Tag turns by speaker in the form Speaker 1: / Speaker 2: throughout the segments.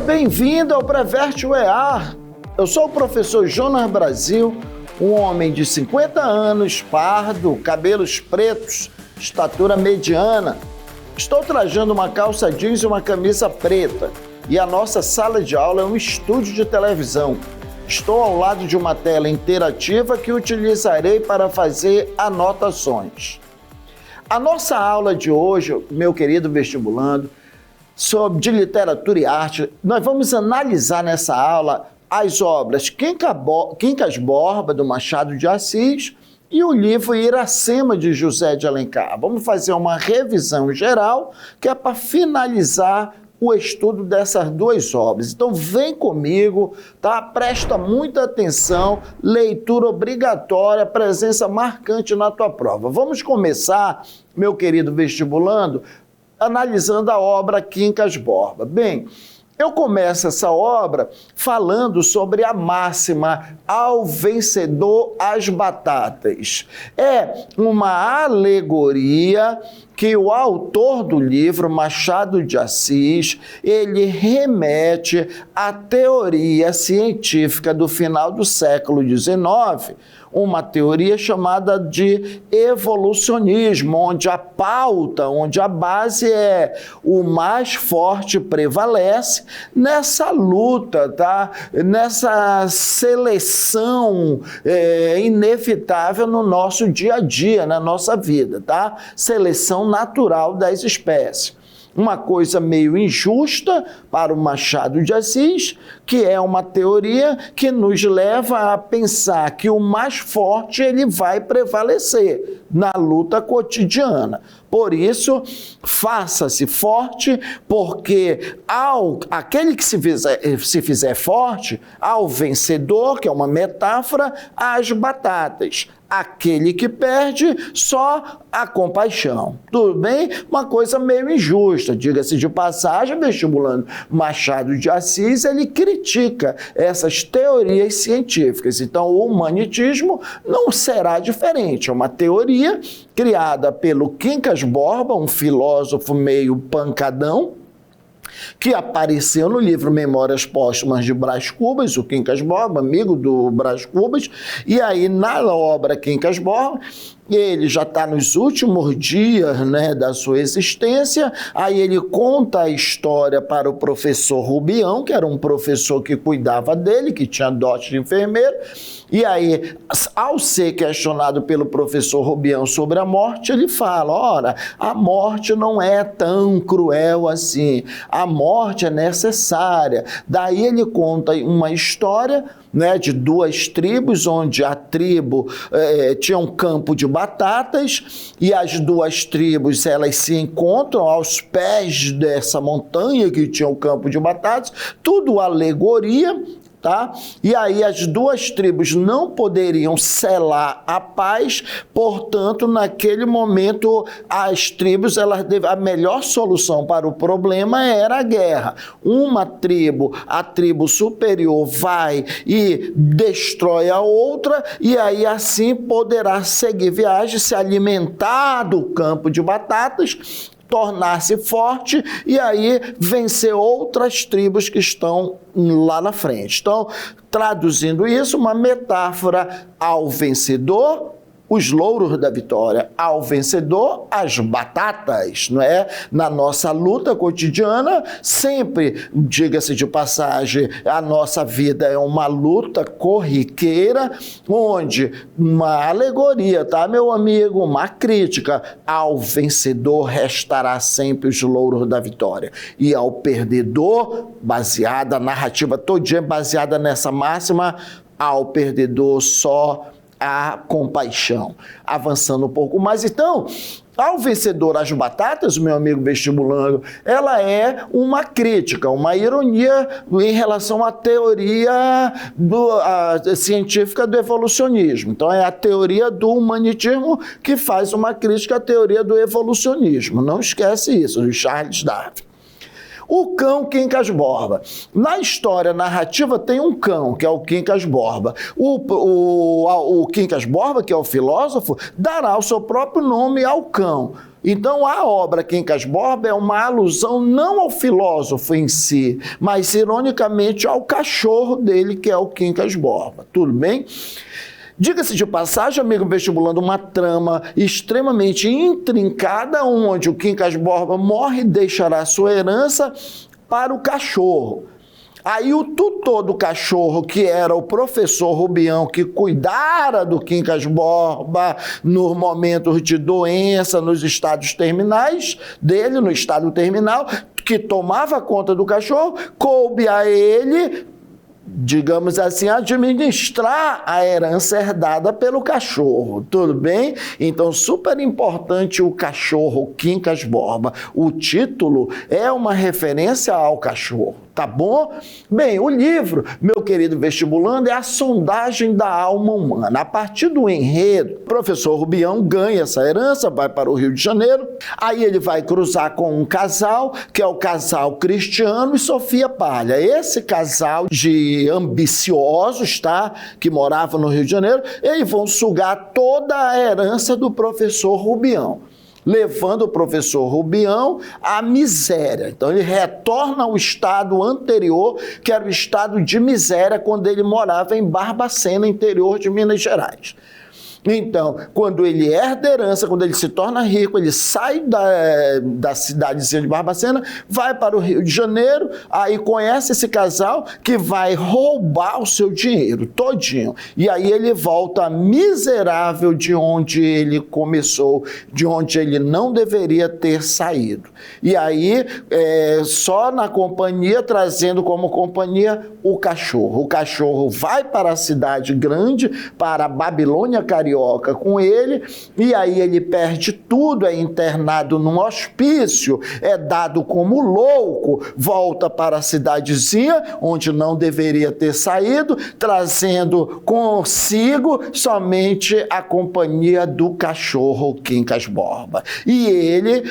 Speaker 1: bem-vindo ao Preverte UEA. Eu sou o professor Jonas Brasil, um homem de 50 anos, pardo, cabelos pretos, estatura mediana. Estou trajando uma calça jeans e uma camisa preta e a nossa sala de aula é um estúdio de televisão. Estou ao lado de uma tela interativa que utilizarei para fazer anotações. A nossa aula de hoje, meu querido vestibulando, de literatura e arte, nós vamos analisar nessa aula as obras Quincas Borba, do Machado de Assis, e o livro Iracema, de José de Alencar. Vamos fazer uma revisão geral, que é para finalizar o estudo dessas duas obras. Então vem comigo, tá? Presta muita atenção, leitura obrigatória, presença marcante na tua prova. Vamos começar, meu querido vestibulando, analisando a obra Quincas Borba. Bem, eu começo essa obra falando sobre a máxima ao vencedor as batatas. É uma alegoria que o autor do livro, Machado de Assis, ele remete à teoria científica do final do século XIX, uma teoria chamada de evolucionismo, onde a pauta, onde a base é o mais forte prevalece nessa luta, tá? Nessa seleção inevitável no nosso dia a dia, na nossa vida, tá? Seleção natural das espécies. Uma coisa meio injusta para o Machado de Assis, que é uma teoria que nos leva a pensar que o mais forte ele vai prevalecer na luta cotidiana. Por isso, faça-se forte, porque aquele que se fizer forte, ao vencedor, que é uma metáfora, as batatas. Aquele que perde, só a compaixão. Tudo bem? Uma coisa meio injusta. Diga-se de passagem, vestibulando, Machado de Assis, ele critica essas teorias científicas. Então, o humanitismo não será diferente. É uma teoria criada pelo Quincas Borba, um filósofo meio pancadão, que apareceu no livro Memórias Póstumas de Brás Cubas, o Quincas Borba, amigo do Brás Cubas, e aí na obra Quincas Borba, ele já está nos últimos dias, né, da sua existência, aí ele conta a história para o professor Rubião, que era um professor que cuidava dele, que tinha dote de enfermeiro, e aí, ao ser questionado pelo professor Rubião sobre a morte, ele fala, ora, a morte não é tão cruel assim, a morte é necessária. Daí ele conta uma história, né, de duas tribos, onde a tribo tinha um campo de batatas e as duas tribos elas se encontram aos pés dessa montanha que tinha um campo de batatas, tudo alegoria. Tá? E aí as duas tribos não poderiam selar a paz, portanto, naquele momento, as tribos, a melhor solução para o problema era a guerra. Uma tribo, a tribo superior, vai e destrói a outra, e aí assim poderá seguir viagem, se alimentar do campo de batatas, tornar-se forte e aí vencer outras tribos que estão lá na frente. Então, traduzindo isso, uma metáfora ao vencedor, os louros da vitória, ao vencedor, as batatas, não é? Na nossa luta cotidiana, sempre, diga-se de passagem, a nossa vida é uma luta corriqueira, onde uma alegoria, tá, meu amigo? Uma crítica, ao vencedor restará sempre os louros da vitória. E ao perdedor, baseada, a narrativa todinha baseada nessa máxima, ao perdedor só a compaixão. Avançando um pouco mais, então, ao vencedor as batatas, meu amigo vestibulando, ela é uma crítica, uma ironia em relação à teoria científica do evolucionismo. Então, é a teoria do humanitismo que faz uma crítica à teoria do evolucionismo. Não esquece isso, do Charles Darwin. O cão Quincas Borba. Na história narrativa tem um cão, que é o Quincas Borba. O Quincas Borba, que é o filósofo, dará o seu próprio nome ao cão. Então, a obra Quincas Borba é uma alusão não ao filósofo em si, mas, ironicamente, ao cachorro dele, que é o Quincas Borba. Tudo bem? Diga-se de passagem, amigo vestibulando, uma trama extremamente intrincada, onde o Quincas Borba morre e deixará sua herança para o cachorro. Aí o tutor do cachorro, que era o professor Rubião, que cuidara do Quincas Borba no momento de doença, nos estados terminais dele, no estado terminal, que tomava conta do cachorro, coube a ele, digamos assim, administrar a herança herdada pelo cachorro, tudo bem? Então, super importante o cachorro Quincas Borba. O título é uma referência ao cachorro, tá bom? Bem, o livro, meu querido vestibulando, é a sondagem da alma humana. A partir do enredo, o professor Rubião ganha essa herança, vai para o Rio de Janeiro, aí ele vai cruzar com um casal, que é o casal Cristiano e Sofia Palha. Esse casal de ambiciosos, tá? Que moravam no Rio de Janeiro, eles vão sugar toda a herança do professor Rubião, levando o professor Rubião à miséria. Então, ele retorna ao estado anterior, que era o estado de miséria, quando ele morava em Barbacena, interior de Minas Gerais. Então, quando ele herda a herança, quando ele se torna rico, ele sai da cidadezinha de Barbacena, vai para o Rio de Janeiro, aí conhece esse casal que vai roubar o seu dinheiro todinho. E aí ele volta miserável de onde ele começou, de onde ele não deveria ter saído. E aí, só na companhia, trazendo como companhia o cachorro. O cachorro vai para a cidade grande, para a Babilônia Carioca com ele, e aí ele perde tudo, é internado num hospício, é dado como louco, volta para a cidadezinha, onde não deveria ter saído, trazendo consigo somente a companhia do cachorro Quincas Borba. E ele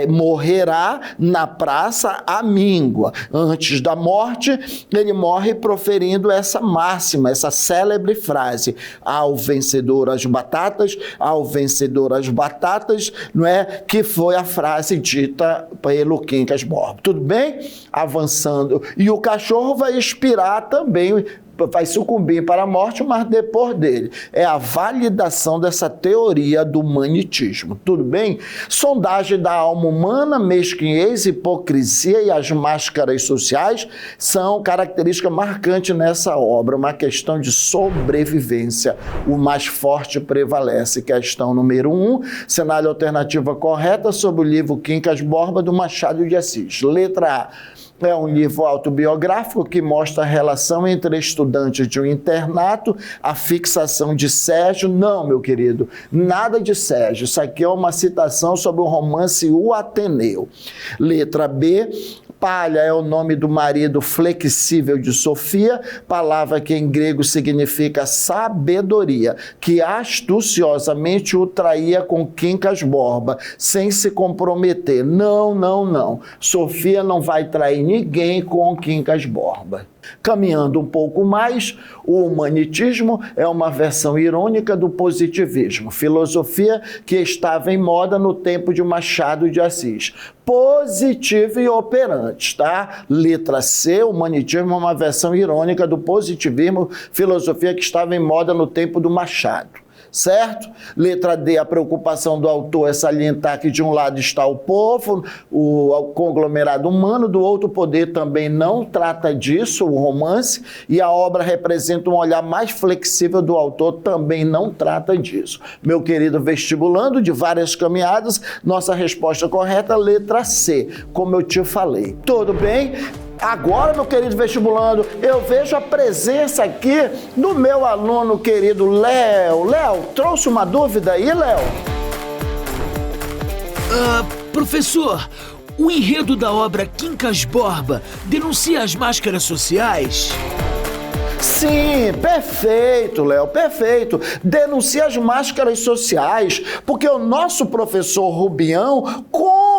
Speaker 1: morrerá na praça à míngua. Antes da morte, ele morre proferindo essa máxima, essa célebre frase: ao vencedor as batatas, ao vencedor as batatas, não é? Que foi a frase dita pelo Quincas Borba. Tudo bem? Avançando. E o cachorro vai expirar também, vai sucumbir para a morte, mas depois dele. É a validação dessa teoria do humanitismo. Tudo bem? Sondagem da alma humana, mesquinhez, hipocrisia e as máscaras sociais são características marcantes nessa obra, uma questão de sobrevivência. O mais forte prevalece. Questão número 1, cenário alternativa correta sobre o livro Quincas Borba, do Machado de Assis. Letra A. É um livro autobiográfico que mostra a relação entre estudantes de um internato, a fixação de Sérgio. Não, meu querido, nada de Sérgio. Isso aqui é uma citação sobre o romance O Ateneu. Letra B. Palha é o nome do marido flexível de Sofia, palavra que em grego significa sabedoria, que astuciosamente o traía com Quincas Borba, sem se comprometer. Não, não, não. Sofia não vai trair ninguém com Quincas Borba. Caminhando um pouco mais, o humanitismo é uma versão irônica do positivismo, filosofia que estava em moda no tempo de Machado de Assis. Positivo e operante, tá? Letra C, o humanitismo é uma versão irônica do positivismo, filosofia que estava em moda no tempo do Machado. Certo? Letra D, a preocupação do autor é salientar que de um lado está o povo, o conglomerado humano, do outro o poder também não trata disso, o romance, e a obra representa um olhar mais flexível do autor, também não trata disso. Meu querido vestibulando, de várias caminhadas, nossa resposta correta, letra C, como eu te falei. Tudo bem? Agora, meu querido vestibulando, eu vejo a presença aqui do meu aluno querido Léo. Léo, trouxe uma dúvida aí, Léo?
Speaker 2: Professor, o enredo da obra Quincas Borba denuncia as máscaras sociais?
Speaker 1: Sim, perfeito, Léo, perfeito. Denuncia as máscaras sociais, porque o nosso professor Rubião, com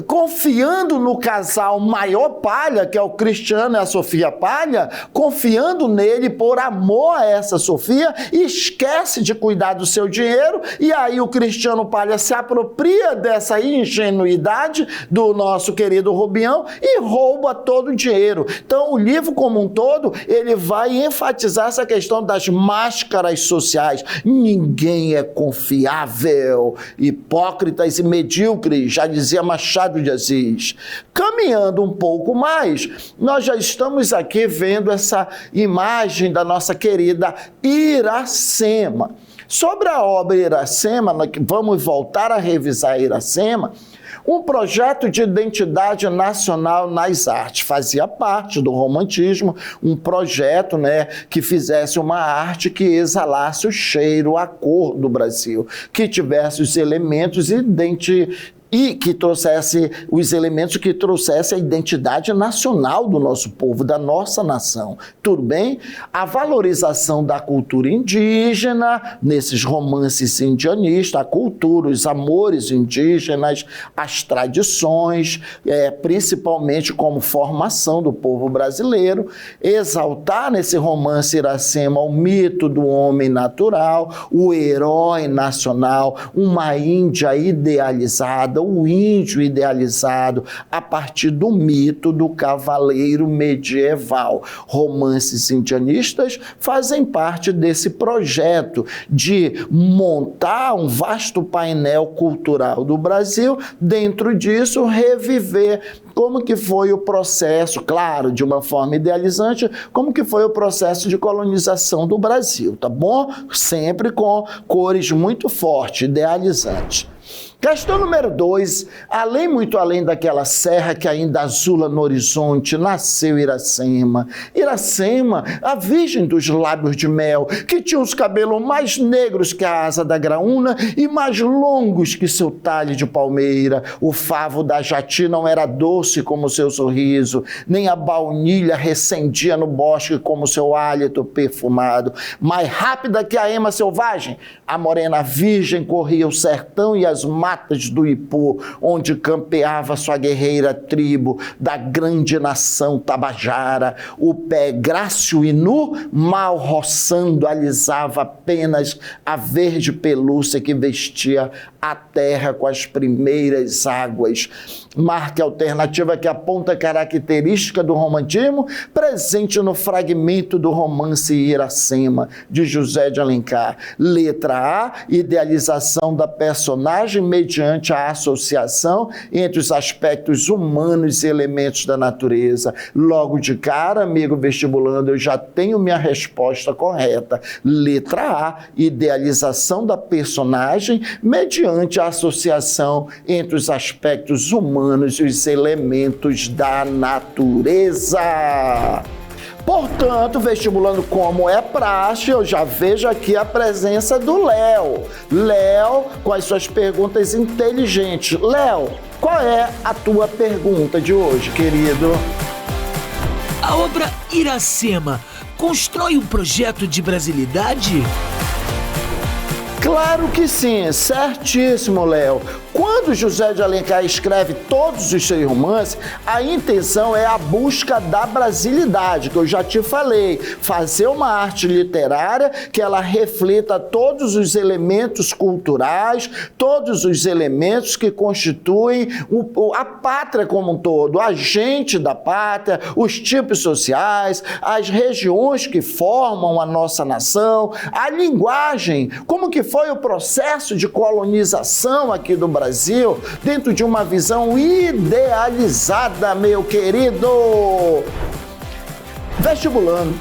Speaker 1: confiando no casal maior Palha, que é o Cristiano e a Sofia Palha, confiando nele por amor a essa Sofia, esquece de cuidar do seu dinheiro, e aí o Cristiano Palha se apropria dessa ingenuidade do nosso querido Rubião e rouba todo o dinheiro. Então, o livro como um todo, ele vai enfatizar essa questão das máscaras sociais. Ninguém é confiável, hipócritas e medíocres, já dizia Machado de Assis. Caminhando um pouco mais, nós já estamos aqui vendo essa imagem da nossa querida Iracema. Sobre a obra Iracema, vamos voltar a revisar Iracema, um projeto de identidade nacional nas artes. Fazia parte do romantismo, um projeto, que fizesse uma arte que exalasse o cheiro, a cor do Brasil, que tivesse os elementos e que trouxesse os elementos que trouxesse a identidade nacional do nosso povo, da nossa nação. Tudo bem? A valorização da cultura indígena, nesses romances indianistas, a cultura, os amores indígenas, as tradições, principalmente como formação do povo brasileiro, exaltar nesse romance Iracema o mito do homem natural, o herói nacional, uma Índia idealizada, o índio idealizado a partir do mito do cavaleiro medieval. Romances indianistas fazem parte desse projeto de montar um vasto painel cultural do Brasil, dentro disso reviver como que foi o processo, claro, de uma forma idealizante, como que foi o processo de colonização do Brasil, tá bom? Sempre com cores muito fortes, idealizantes. Questão número 2, muito além daquela serra que ainda azula no horizonte, nasceu Iracema. Iracema, a virgem dos lábios de mel, que tinha os cabelos mais negros que a asa da graúna e mais longos que seu talhe de palmeira. O favo da jati não era doce como seu sorriso, nem a baunilha recendia no bosque como seu hálito perfumado. Mais rápida que a ema selvagem, a morena virgem corria o sertão e as matas do Ipu, onde campeava sua guerreira tribo da grande nação tabajara. O pé grácil e nu, mal roçando, alisava apenas a verde pelúcia que vestia a terra com as primeiras águas. Marca alternativa que aponta a característica do romantismo presente no fragmento do romance Iracema, de José de Alencar. Letra A, idealização da personagem mediante a associação entre os aspectos humanos e elementos da natureza. Logo de cara, amigo vestibulando, eu já tenho minha resposta correta. Letra A, idealização da personagem mediante a associação entre os aspectos humanos e os elementos da natureza. Portanto, vestibulando como é praxe, eu já vejo aqui a presença do Léo. Léo, com as suas perguntas inteligentes. Léo, qual é a tua pergunta de hoje, querido?
Speaker 2: A obra Iracema constrói um projeto de brasilidade?
Speaker 1: Claro que sim, certíssimo, Léo. Quando José de Alencar escreve todos os seus romances, a intenção é a busca da brasilidade, que eu já te falei, fazer uma arte literária que ela reflita todos os elementos culturais, todos os elementos que constituem a pátria como um todo, a gente da pátria, os tipos sociais, as regiões que formam a nossa nação, a linguagem, como que foi o processo de colonização aqui do Brasil, dentro de uma visão idealizada, meu querido. Vestibulando,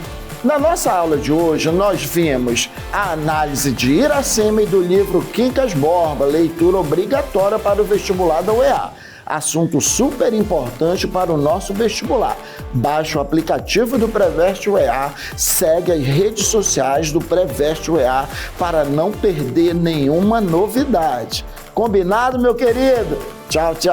Speaker 1: na nossa aula de hoje, nós vimos a análise de Iracema e do livro Quincas Borba, leitura obrigatória para o vestibular da UEA. Assunto super importante para o nosso vestibular. Baixe o aplicativo do Preveste UEA, segue as redes sociais do Preveste UEA para não perder nenhuma novidade. Combinado, meu querido? Tchau, tchau!